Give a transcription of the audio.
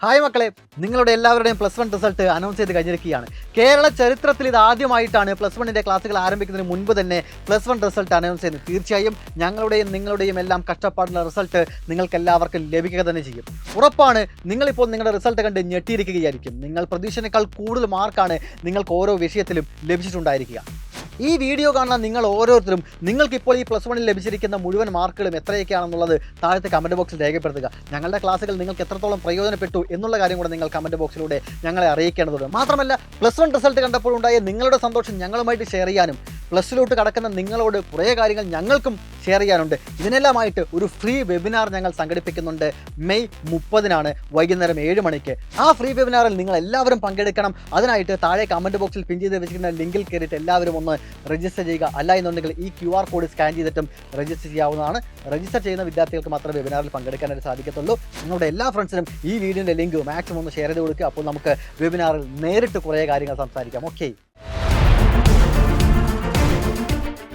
Hi മക്കളെ, നിങ്ങളുടെ എല്ലാവരുടെയും +1 റിസൾട്ട് അനൗൺസ് ചെയ്ത് കഴിഞ്ഞിരിക്കുകയാണ്. കേരള ചരിത്രത്തിൽ ഇത് ആദ്യമായിട്ടാണ് +1ൻ്റെ ക്ലാസ്സുകൾ ആരംഭിക്കുന്നതിന് മുൻപ് തന്നെ +1 റിസൾട്ട് അനൗൺസ് ചെയ്യുന്നത്. തീർച്ചയായും ഞങ്ങളുടെയും നിങ്ങളുടെയും എല്ലാം കഷ്ടപ്പാടുള്ള റിസൾട്ട് നിങ്ങൾക്ക് എല്ലാവർക്കും ലഭിക്കുക തന്നെ ചെയ്യും. ഉറപ്പാണ്, നിങ്ങളിപ്പോൾ നിങ്ങളുടെ റിസൾട്ട് കണ്ട് ഞെട്ടിയിരിക്കുകയായിരിക്കും. നിങ്ങൾ പ്രതീക്ഷയേക്കാൾ കൂടുതൽ മാർക്കാണ് നിങ്ങൾക്ക് ഓരോ വിഷയത്തിലും ലഭിച്ചിട്ടുണ്ടായിരിക്കുക. ഈ വീഡിയോ കാണുന്ന നിങ്ങൾ ഓരോരുത്തരും നിങ്ങൾക്കിപ്പോൾ ഈ +1ൽ ലഭിച്ചിരിക്കുന്ന മുഴുവൻ മാർക്കുകളും എത്രയൊക്കെയാണെന്നുള്ളത് താഴത്തെ കമൻറ്റ് ബോക്സിൽ രേഖപ്പെടുത്തുക. ഞങ്ങളുടെ ക്ലാസ്സുകൾ നിങ്ങൾക്ക് എത്രത്തോളം പ്രയോജനപ്പെട്ടു എന്നുള്ള കാര്യം കൂടെ നിങ്ങൾ കമൻറ്റ് ബോക്സിലൂടെ ഞങ്ങളെ അറിയിക്കേണ്ടതുണ്ട്. മാത്രമല്ല, +1 റിസൾട്ട് കണ്ടപ്പോഴുണ്ടായ നിങ്ങളുടെ സന്തോഷം ഞങ്ങളുമായിട്ട് ഷെയർ ചെയ്യാനും +2 കടക്കുന്ന നിങ്ങളോട് കുറേ കാര്യങ്ങൾ ഞങ്ങൾക്കും ഷെയർ ചെയ്യാനുണ്ട്. ഇതിനെല്ലാമായിട്ട് ഒരു ഫ്രീ വെബിനാർ ഞങ്ങൾ സംഘടിപ്പിക്കുന്നുണ്ട്. മെയ് 30-നാണ് വൈകുന്നേരം 7 മണിക്ക്. ആ ഫ്രീ വെബിനാറിൽ നിങ്ങൾ എല്ലാവരും പങ്കെടുക്കണം. അതിനായിട്ട് താഴെ കമൻറ്റ് ബോക്സിൽ പിൻ ചെയ്ത് വെച്ചിരിക്കുന്ന ലിങ്കിൽ കയറിയിട്ട് എല്ലാവരും ഒന്ന് രജിസ്റ്റർ ചെയ്യുക. അല്ല എന്നുണ്ടെങ്കിൽ ഈ QR കോഡ് സ്കാൻ ചെയ്തിട്ടും രജിസ്റ്റർ ചെയ്യാവുന്നതാണ്. രജിസ്റ്റർ ചെയ്യുന്ന വിദ്യാർത്ഥികൾക്ക് മാത്രമേ വെബിനാറിൽ പങ്കെടുക്കാനായിട്ട് സാധിക്കത്തുള്ളൂ. നിങ്ങളുടെ എല്ലാ ഫ്രണ്ട്സിനും ഈ വീഡിയോൻ്റെ ലിങ്ക് മാക്സിമം ഒന്ന് ഷെയർ ചെയ്ത് കൊടുക്കുക. അപ്പോൾ നമുക്ക് വെബിനാറിൽ നേരിട്ട് കുറേ കാര്യങ്ങൾ സംസാരിക്കാം. ഓക്കെ.